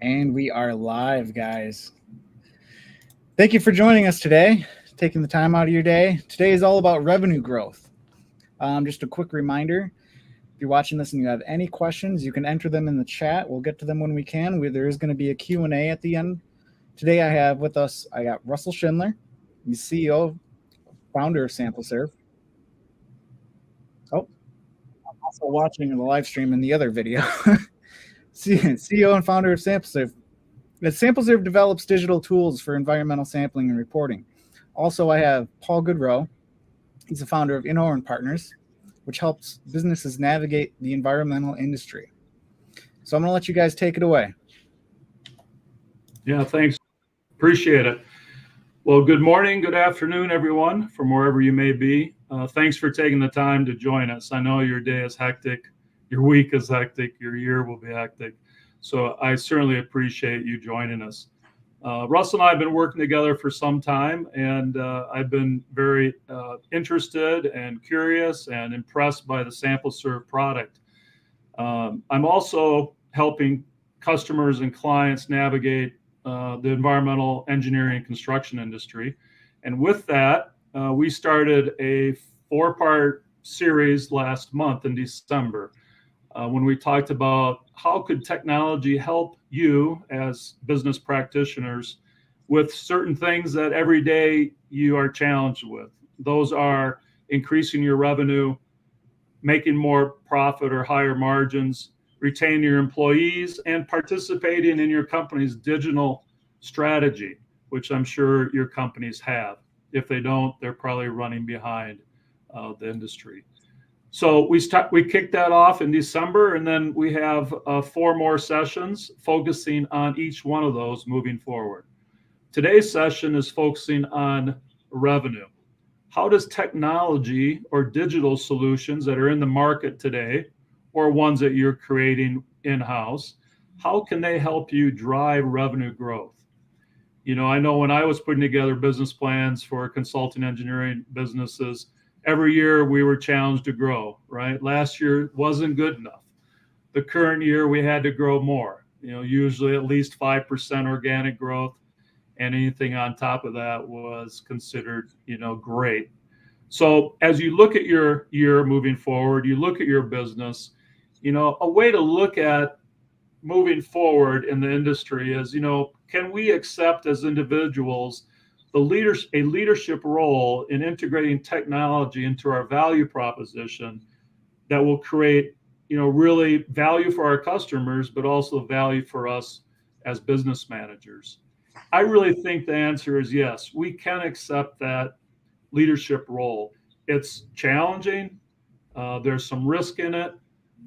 And we are live, guys. Thank you for joining us today, taking the time out of your day. Today is all about revenue growth. Just a quick reminder, if you're watching this and you have any questions, you can enter them in the chat. We'll get to them when we can. There is going to be a Q&A at the end. Today I got Russell Schindler. He's CEO, founder of SampleServe. Oh, I'm also watching the live stream in the other video. CEO and founder of SampleServe. SampleServe develops digital tools for environmental sampling and reporting. Also, I have Paul Goodrow. He's the founder of Inhorn Partners, which helps businesses navigate the environmental industry. So I'm going to let you guys take it away. Yeah, thanks. Appreciate it. Well, good morning, good afternoon, everyone, from wherever you may be. Thanks for taking the time to join us. I know your day is hectic, your week is hectic, your year will be hectic. So I certainly appreciate you joining us. Russell and I have been working together for some time, and I've been very interested and curious and impressed by the SampleServe product. I'm also helping customers and clients navigate the environmental engineering and construction industry. And with that, we started a 4-part series last month in December when we talked about how could technology help you as business practitioners with certain things that every day you are challenged with. Those are increasing your revenue, making more profit or higher margins, retain your employees, and participating in your company's digital strategy, which I'm sure your companies have. If they don't, they're probably running behind the industry. So we kicked that off in December, and then we have 4 more sessions focusing on each one of those moving forward. Today's session is focusing on revenue. How does technology or digital solutions that are in the market today, or ones that you're creating in-house, how can they help you drive revenue growth? You know, I know when I was putting together business plans for consulting engineering businesses, every year we were challenged to grow, right? Last year wasn't good enough. The current year we had to grow more, usually at least 5% organic growth, and anything on top of that was considered, great. So as you look at your year moving forward, you look at your business, a way to look at moving forward in the industry is, can we accept as individuals a leadership role in integrating technology into our value proposition that will create, really value for our customers, but also value for us as business managers? I really think the answer is yes. We can accept that leadership role. It's challenging. There's some risk in it,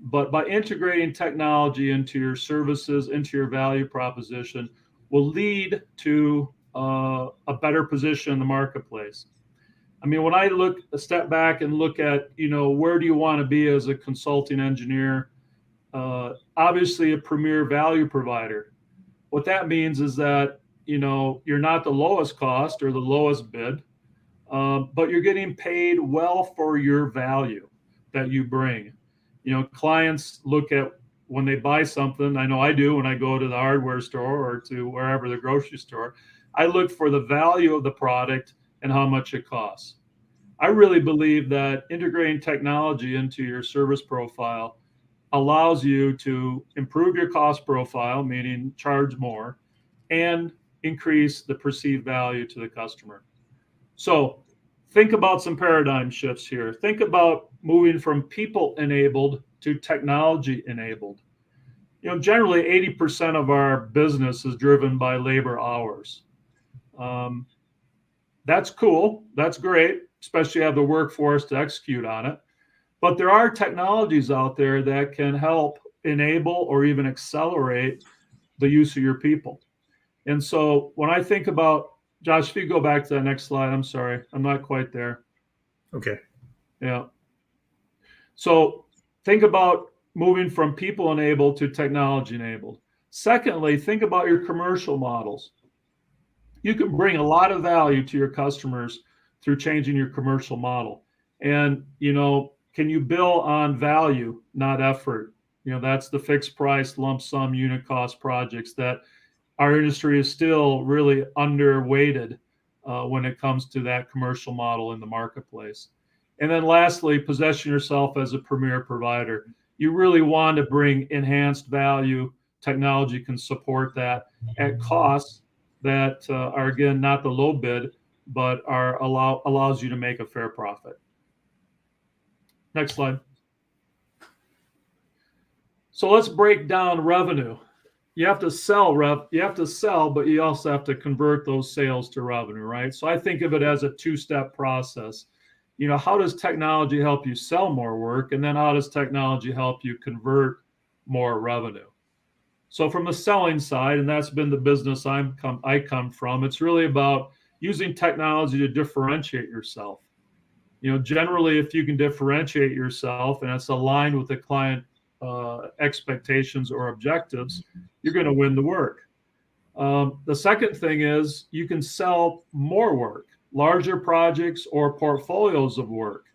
but by integrating technology into your services, into your value proposition, will lead to a better position in the marketplace. I mean, when I step back and look at, where do you want to be as a consulting engineer? Obviously a premier value provider. What that means is that, you're not the lowest cost or the lowest bid, but you're getting paid well for your value that you bring. Clients look at when they buy something. I know I do when I go to the hardware store or to wherever, the grocery store. I look for the value of the product and how much it costs. I really believe that integrating technology into your service profile allows you to improve your cost profile, meaning charge more, and increase the perceived value to the customer. So think about some paradigm shifts here. Think about moving from people-enabled to technology-enabled. Generally 80% of our business is driven by labor hours. That's cool. That's great, especially have the workforce to execute on it. But there are technologies out there that can help enable or even accelerate the use of your people. And so when I think about, Josh, if you go back to that next slide, I'm sorry, I'm not quite there. Okay. Yeah. So think about moving from people-enabled to technology-enabled. Secondly, think about your commercial models. You can bring a lot of value to your customers through changing your commercial model. And, can you bill on value, not effort? That's the fixed price, lump sum, unit cost projects that our industry is still really underweighted when it comes to that commercial model in the marketplace. And then lastly, position yourself as a premier provider. You really want to bring enhanced value. Technology can support that at costs that are, again, not the low bid, but allows you to make a fair profit. Next slide. So let's break down revenue. You have to sell, but you also have to convert those sales to revenue, right? So I think of it as a two-step process. How does technology help you sell more work? And then how does technology help you convert more revenue? So from the selling side, and that's been the business I come from, it's really about using technology to differentiate yourself. Generally, if you can differentiate yourself and it's aligned with the client expectations or objectives, you're going to win the work. The second thing is you can sell more work, larger projects or portfolios of work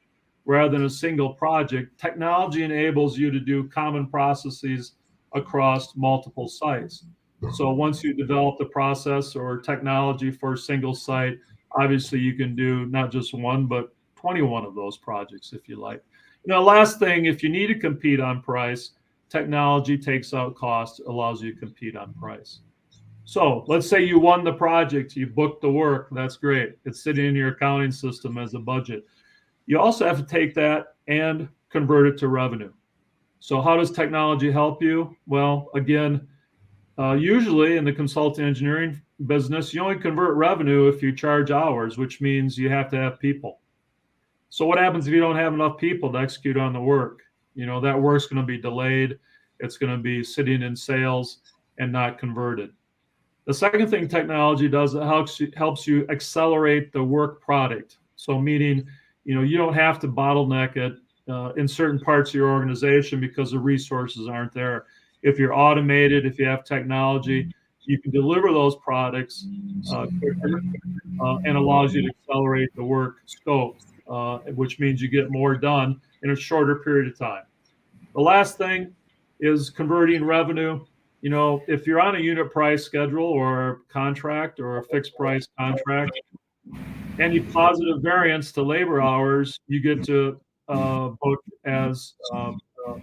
rather than a single project. Technology enables you to do common processes across multiple sites. So once you develop the process or technology for a single site, obviously you can do not just one, but 21 of those projects if you like. Last thing, if you need to compete on price, technology takes out cost, allows you to compete on price. So let's say you won the project, you booked the work, that's great. It's sitting in your accounting system as a budget. You also have to take that and convert it to revenue. So how does technology help you? Well, again, usually in the consulting engineering business, you only convert revenue if you charge hours, which means you have to have people. So what happens if you don't have enough people to execute on the work? That work's going to be delayed. It's going to be sitting in sales and not converted. The second thing technology does, it helps you accelerate the work product. So meaning, you don't have to bottleneck it in certain parts of your organization because the resources aren't there. If you're automated, if you have technology, you can deliver those products quicker and allows you to accelerate the work scope, which means you get more done in a shorter period of time. The last thing is converting revenue. If you're on a unit price schedule or contract or a fixed price contract, any positive variance to labor hours, you get to book as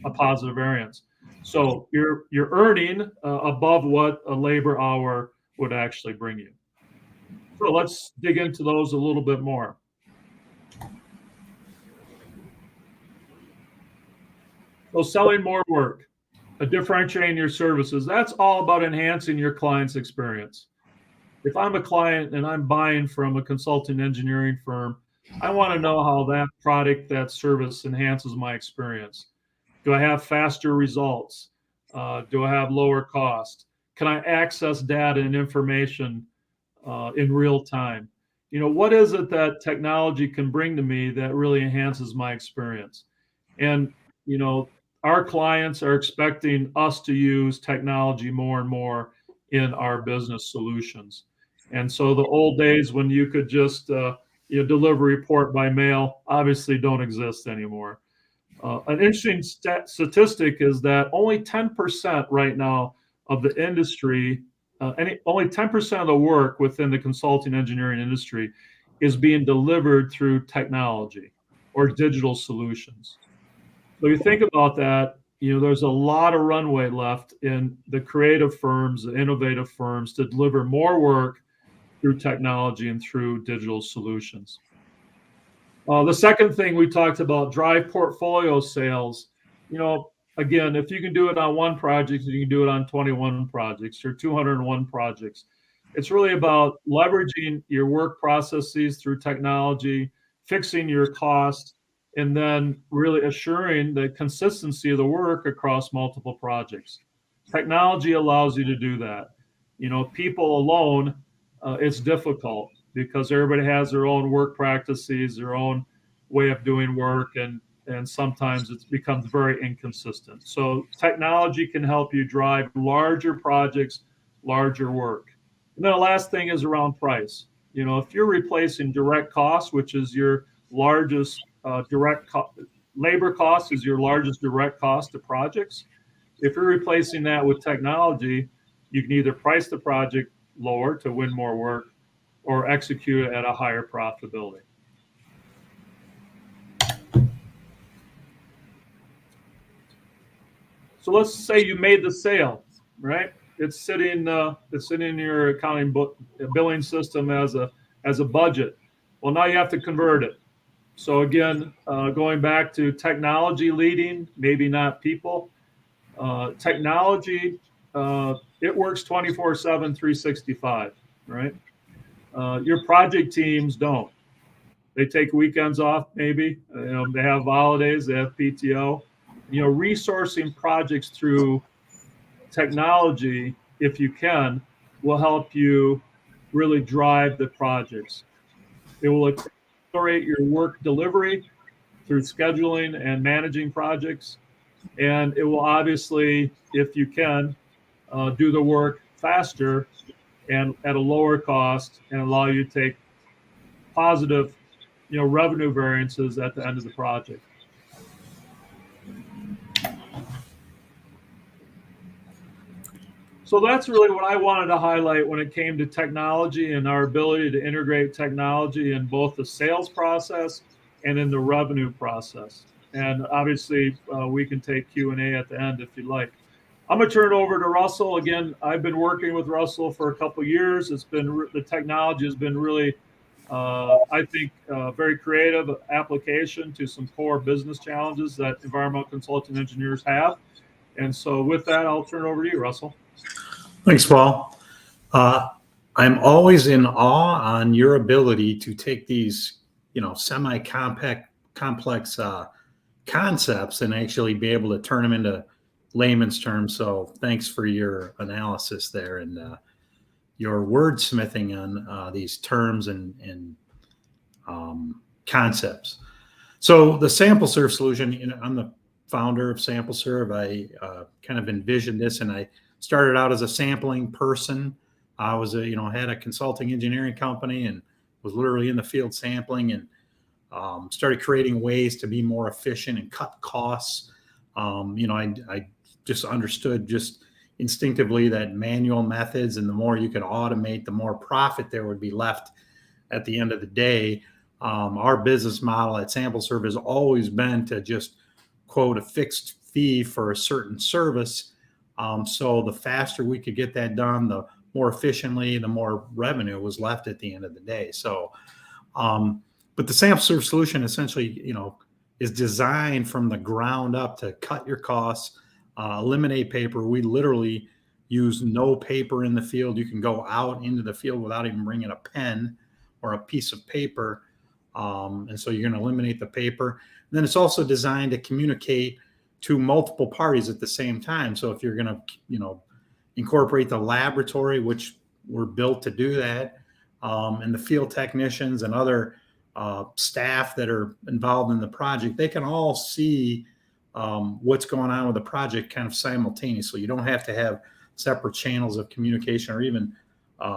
a positive variance. So you're earning above what a labor hour would actually bring you. So let's dig into those a little bit more. So selling more work, differentiating your services, that's all about enhancing your client's experience. If I'm a client and I'm buying from a consulting engineering firm, I want to know how that product, that service enhances my experience. Do I have faster results? Do I have lower cost? Can I access data and information in real time? What is it that technology can bring to me that really enhances my experience? And, our clients are expecting us to use technology more and more in our business solutions. And so the old days when you could just deliver a report by mail obviously don't exist anymore. An interesting statistic is that only 10% right now of the industry, only 10% of the work within the consulting engineering industry is being delivered through technology or digital solutions. So you think about that, there's a lot of runway left in the creative firms, the innovative firms to deliver more work through technology and through digital solutions. The second thing we talked about, drive portfolio sales. Again, if you can do it on one project, you can do it on 21 projects or 201 projects. It's really about leveraging your work processes through technology, fixing your cost, and then really assuring the consistency of the work across multiple projects. Technology allows you to do that. People alone, it's difficult because everybody has their own work practices, their own way of doing work, and sometimes it becomes very inconsistent. So technology can help you drive larger projects, larger work. And then the last thing is around price. If you're replacing direct costs, which is your largest labor cost is your largest direct cost to projects, If you're replacing that with technology, you can either price the project lower to win more work or execute it at a higher profitability. So let's say you made the sale, right? It's sitting in your accounting billing system as a budget. Well, now you have to convert it. So again, going back to technology leading, maybe not people. Technology, it works 24/7, 365, right? Your project teams don't. They take weekends off, maybe. They have holidays, they have PTO. Resourcing projects through technology, if you can, will help you really drive the projects. It will accelerate your work delivery through scheduling and managing projects. And it will obviously, if you can, do the work faster and at a lower cost and allow you to take positive, revenue variances at the end of the project. So that's really what I wanted to highlight when it came to technology and our ability to integrate technology in both the sales process and in the revenue process. And obviously, we can take Q&A at the end if you'd like. I'm going to turn it over to Russell. Again, I've been working with Russell for a couple of years. The technology has been really, I think, very creative application to some core business challenges that environmental consulting engineers have. And so with that, I'll turn it over to you, Russell. Thanks, Paul. I'm always in awe on your ability to take these, semi-compact, complex concepts and actually be able to turn them into layman's terms. So thanks for your analysis there and your wordsmithing on these terms and concepts. So the SampleServe solution, I'm the founder of SampleServe. I kind of envisioned this, and I started out as a sampling person. I was had a consulting engineering company and was literally in the field sampling and started creating ways to be more efficient and cut costs. I just understood just instinctively that manual methods, and the more you could automate, the more profit there would be left at the end of the day. Our business model at SampleServe has always been to just quote a fixed fee for a certain service. So the faster we could get that done, the more efficiently, the more revenue was left at the end of the day. So, but the SampleServe solution essentially, is designed from the ground up to cut your costs, eliminate paper. We literally use no paper in the field. You can go out into the field without even bringing a pen or a piece of paper. And so you're going to eliminate the paper. And then it's also designed to communicate to multiple parties at the same time. So if you're going to, incorporate the laboratory, which we're built to do that, and the field technicians and other staff that are involved in the project, they can all see what's going on with the project kind of simultaneously. You don't have to have separate channels of communication or even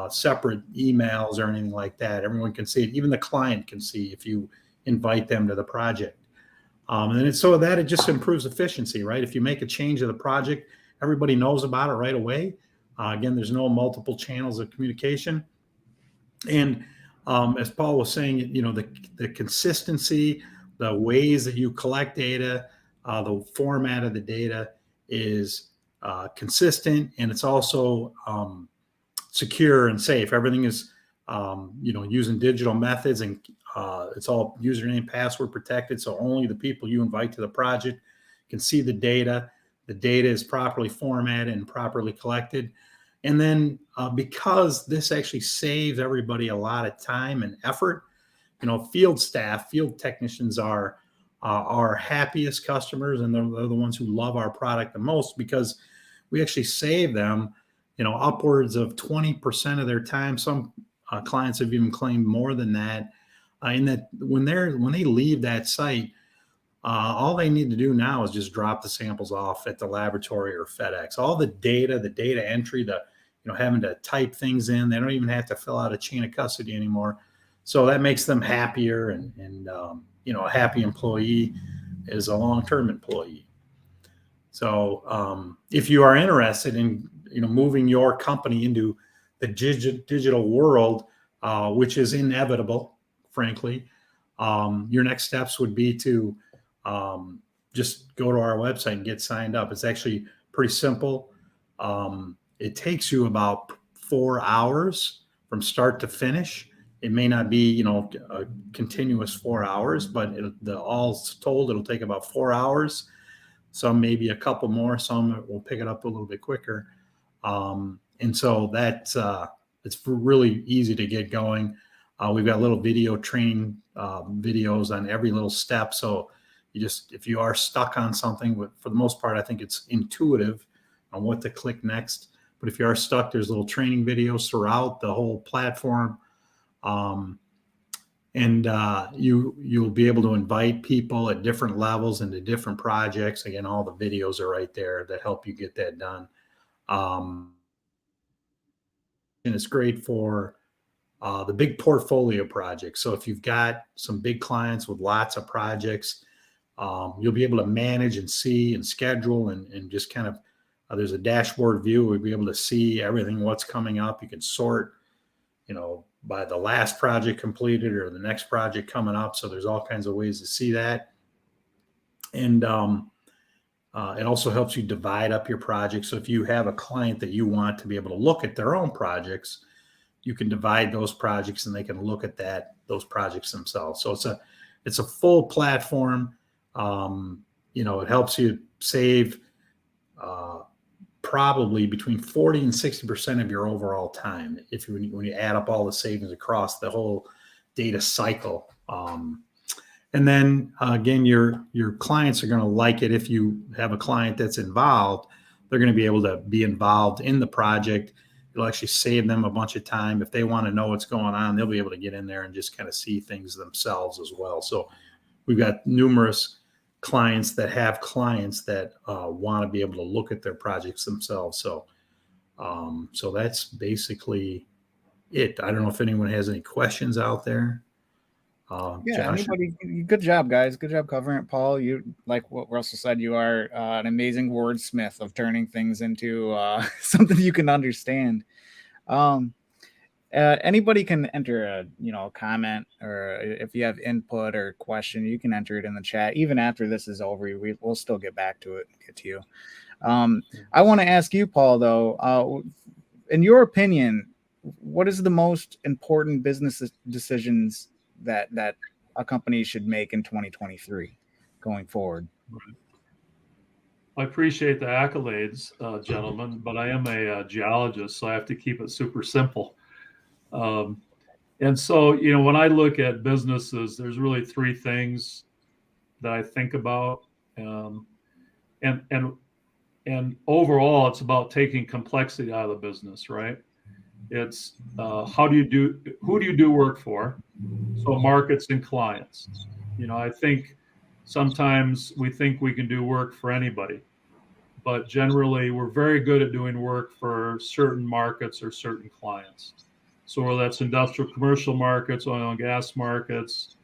separate emails or anything like that. Everyone can see it. Even the client can see if you invite them to the project. And so that it just improves efficiency, right? If you make a change to the project, everybody knows about it right away. Again, there's no multiple channels of communication. And as Paul was saying, the consistency, the ways that you collect data, the format of the data is consistent, and it's also secure and safe. Everything is, using digital methods, and it's all username, password protected. So only the people you invite to the project can see the data. The data is properly formatted and properly collected. And then because this actually saves everybody a lot of time and effort, field staff, field technicians are our happiest customers, and they're the ones who love our product the most because we actually save them, upwards of 20% of their time. Some clients have even claimed more than that. In that when they leave that site, all they need to do now is just drop the samples off at the laboratory or FedEx. All the data entry, having to type things in, they don't even have to fill out a chain of custody anymore. So that makes them happier, and a happy employee is a long-term employee. So if you are interested in moving your company into the digital world, which is inevitable, frankly, your next steps would be to just go to our website and get signed up. It's actually pretty simple. It takes you about 4 hours from start to finish. It may not be, a continuous 4 hours, but all told, it'll take about 4 hours. Some maybe a couple more. Some will pick it up a little bit quicker. And so that's it's really easy to get going. We've got little video training videos on every little step. So if you are stuck on something, for the most part, I think it's intuitive on what to click next. But if you are stuck, there's little training videos throughout the whole platform. And you'll be able to invite people at different levels into different projects. Again, all the videos are right there that help you get that done. And it's great for the big portfolio projects. So if you've got some big clients with lots of projects, you'll be able to manage and see and schedule and just kind of, there's a dashboard view. We'll be able to see everything, what's coming up. You can sort, by the last project completed or the next project coming up. So there's all kinds of ways to see that. And it also helps you divide up your projects. So if you have a client that you want to be able to look at their own projects, you can divide those projects and they can look at those projects themselves. So it's a full platform. It helps you save probably between 40 and 60% of your overall time when you add up all the savings across the whole data cycle. And then again, your clients are going to like it. If you have a client that's involved, they're going to be able to be involved in the project. It'll actually save them a bunch of time. If they want to know what's going on, they'll be able to get in there and just kind of see things themselves as well. So we've got numerous clients that have clients that want to be able to look at their projects themselves. So that's basically it. I don't know if anyone has any questions out there. Josh? Good job, guys. Good job covering it, Paul. You, like what Russell said, you are an amazing wordsmith of turning things into something you can understand. Anybody can enter a comment, or if you have input or question, you can enter it in the chat. Even after this is over, we'll still get back to it and get to you. I want to ask you, Paul, though, in your opinion, what is the most important business decisions that a company should make in 2023 going forward? I appreciate the accolades, gentlemen, but I am a geologist, so I have to keep it super simple. And so, when I look at businesses, there's really three things that I think about. And overall, it's about taking complexity out of the business, right? It's who do you do work for? So markets and clients. I think sometimes we think we can do work for anybody, but generally we're very good at doing work for certain markets or certain clients. So whether that's industrial, commercial markets, oil and gas markets,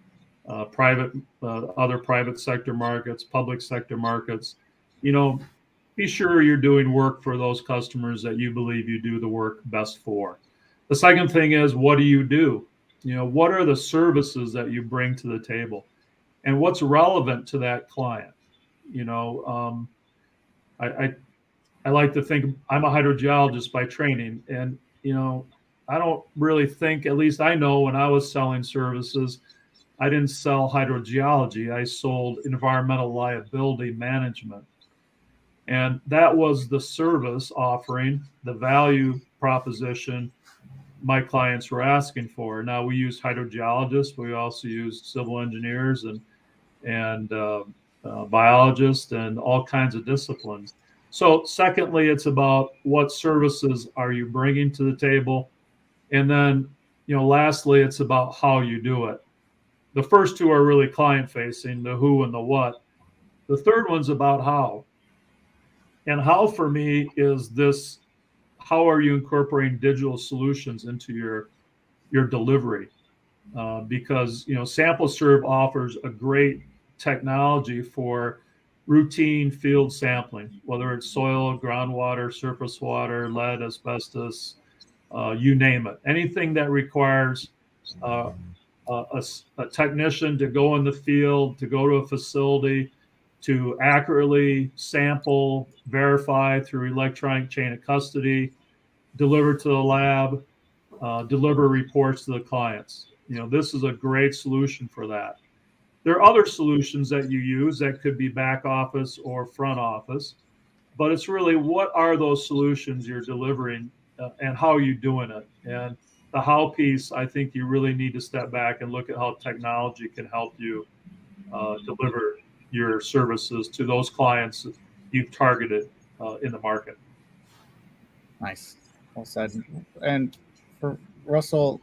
other private sector markets, public sector markets, be sure you're doing work for those customers that you believe you do the work best for. The second thing is, what do you do? What are the services that you bring to the table, and what's relevant to that client? I like to think I'm a hydrogeologist by training, and I don't really think, at least I know when I was selling services, I didn't sell hydrogeology. I sold environmental liability management. And that was the service offering, the value proposition my clients were asking for. Now, we use hydrogeologists, but we also use civil engineers and biologists and all kinds of disciplines. So secondly, it's about what services are you bringing to the table? And then, lastly, it's about how you do it. The first two are really client facing, the who and the what. The third one's about how. And how for me is this: how are you incorporating digital solutions into your delivery? Because SampleServe offers a great technology for routine field sampling, whether it's soil, groundwater, surface water, lead, asbestos, you name it. Anything that requires a technician to go in the field, to go to a facility, to accurately sample, verify through electronic chain of custody, deliver to the lab, deliver reports to the clients. This is a great solution for that. There are other solutions that you use that could be back office or front office, but it's really what are those solutions you're delivering and how are you doing it? And the how piece, I think you really need to step back and look at how technology can help you deliver your services to those clients you've targeted in the market. Nice. Well said. And for Russell,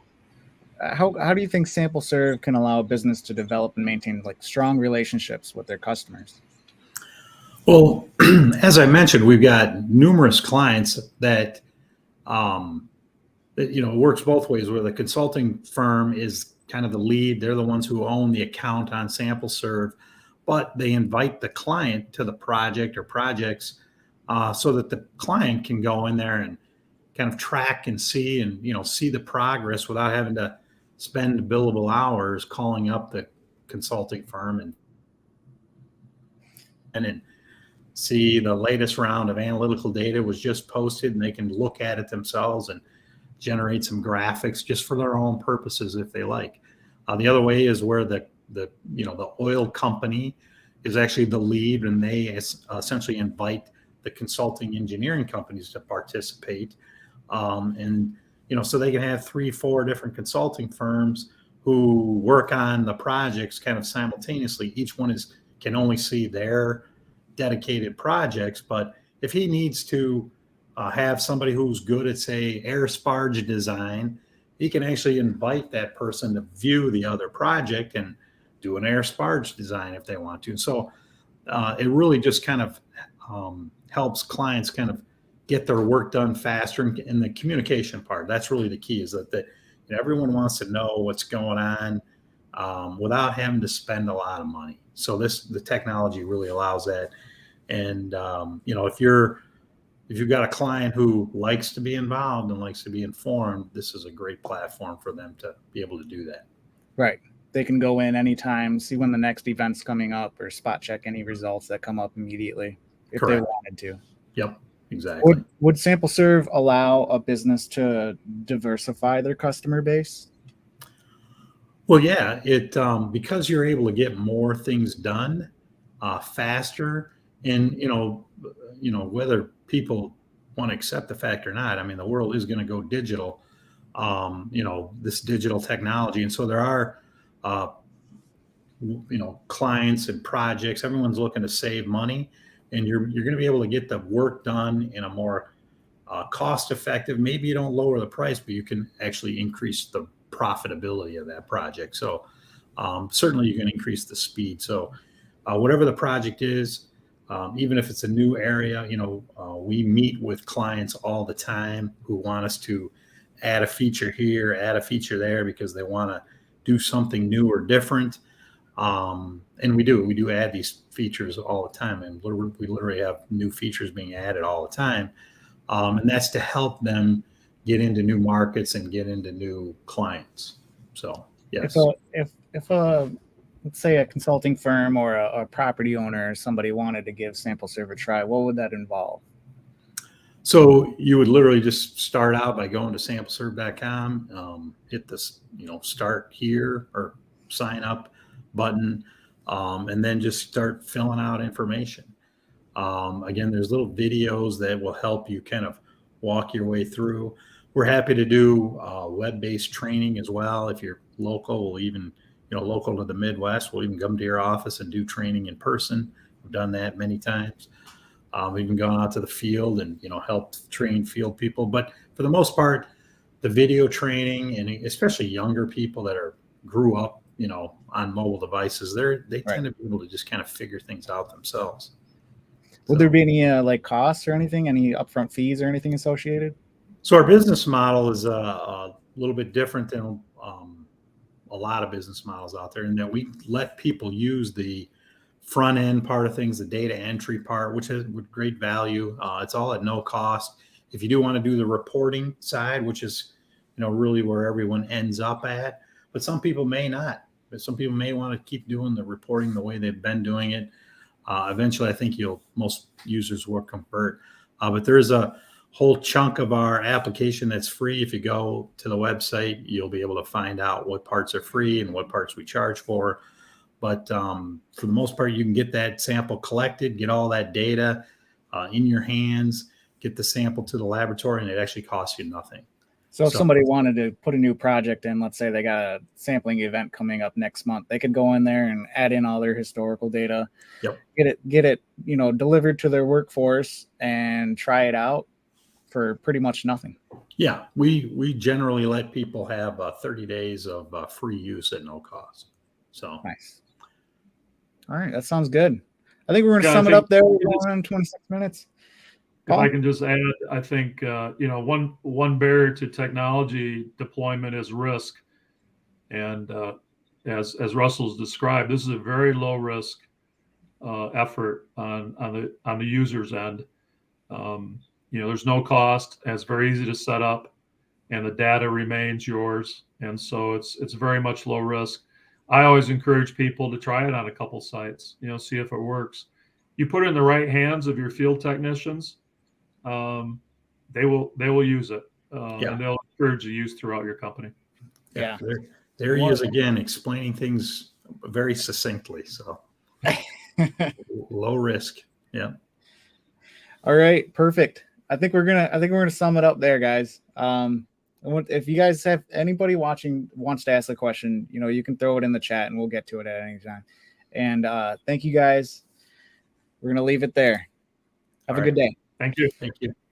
how do you think SampleServe can allow a business to develop and maintain like strong relationships with their customers? Well, as I mentioned, we've got numerous clients that, it works both ways, where the consulting firm is kind of the lead. They're the ones who own the account on SampleServe, but they invite the client to the project or projects so that the client can go in there and kind of track and see and, see the progress without having to spend billable hours calling up the consulting firm and then see the latest round of analytical data was just posted, and they can look at it themselves and generate some graphics just for their own purposes if they like. The other way is where the oil company is actually the lead, and they essentially invite the consulting engineering companies to participate. So they can have 3-4 different consulting firms who work on the projects kind of simultaneously. Each one can only see their dedicated projects, but if he needs to have somebody who's good at, say, air sparge design, he can actually invite that person to view the other project and do an air sparge design if they want to. So it really just kind of helps clients kind of get their work done faster. And the communication part, that's really the key, is that everyone wants to know what's going on without having to spend a lot of money. So the technology really allows that. And if you've got a client who likes to be involved and likes to be informed, this is a great platform for them to be able to do that. Right. They can go in anytime, see when the next event's coming up, or spot check any results that come up immediately if Correct. they wanted to. Yep, exactly. Would SampleServe allow a business to diversify their customer base? Well, yeah, because you're able to get more things done faster, and whether people want to accept the fact or not, I mean, the world is going to go digital. This digital technology, and so there are clients and projects. Everyone's looking to save money, and you're going to be able to get the work done in a more cost effective. Maybe you don't lower the price, but you can actually increase the profitability of that project. So certainly you can increase the speed. So whatever the project is, even if it's a new area, we meet with clients all the time who want us to add a feature here, add a feature there, because they want to do something new or different. And we do add these features all the time, and we literally have new features being added all the time. And that's to help them get into new markets and get into new clients. So yes. If let's say a consulting firm or a property owner or somebody wanted to give SampleServe a try, what would that involve? So you would literally just start out by going to SampleServe.com, hit this, start here or sign up button, and then just start filling out information. Again, there's little videos that will help you kind of walk your way through. We're happy to do web-based training as well. If you're local, we'll even, local to the Midwest, we'll even come to your office and do training in person. We've done that many times. We've even gone out to the field and, helped train field people. But for the most part, the video training, and especially younger people that grew up, on mobile devices, they tend to be able to just kind of figure things out themselves. Would there be any costs or anything, any upfront fees or anything associated? So our business model is a little bit different than a lot of business models out there, in that we let people use the front end part of things, the data entry part, which is with great value. It's all at no cost. If you do want to do the reporting side, which is, really where everyone ends up at, but some people may not. But some people may want to keep doing the reporting the way they've been doing it. Eventually, I think most users will convert. But there's a whole chunk of our application that's free. If you go to the website, you'll be able to find out what parts are free and what parts we charge for. But for the most part, you can get that sample collected, get all that data in your hands, get the sample to the laboratory, and it actually costs you nothing. So if somebody wanted to put a new project in, let's say they got a sampling event coming up next month, they could go in there and add in all their historical data, Yep. get it, delivered to their workforce and try it out for pretty much nothing. Yeah, we generally let people have 30 days of free use at no cost. So nice. All right, that sounds good. I think we're going to sum it up there. We're going on 26 minutes. If I can just add, I think one barrier to technology deployment is risk, and as Russell's described, this is a very low risk effort on the user's end. There's no cost, and it's very easy to set up, and the data remains yours, and so it's very much low risk. I always encourage people to try it on a couple sites, see if it works. You put it in the right hands of your field technicians. They will use it, and they'll encourage the use throughout your company. Yeah. There he is again, explaining things very succinctly. So low risk. Yeah. All right. Perfect. I think we're gonna sum it up there, guys. If you guys have anybody watching wants to ask a question, you can throw it in the chat and we'll get to it at any time. And thank you guys. We're gonna leave it there. Have a good day. Thank you. Thank you.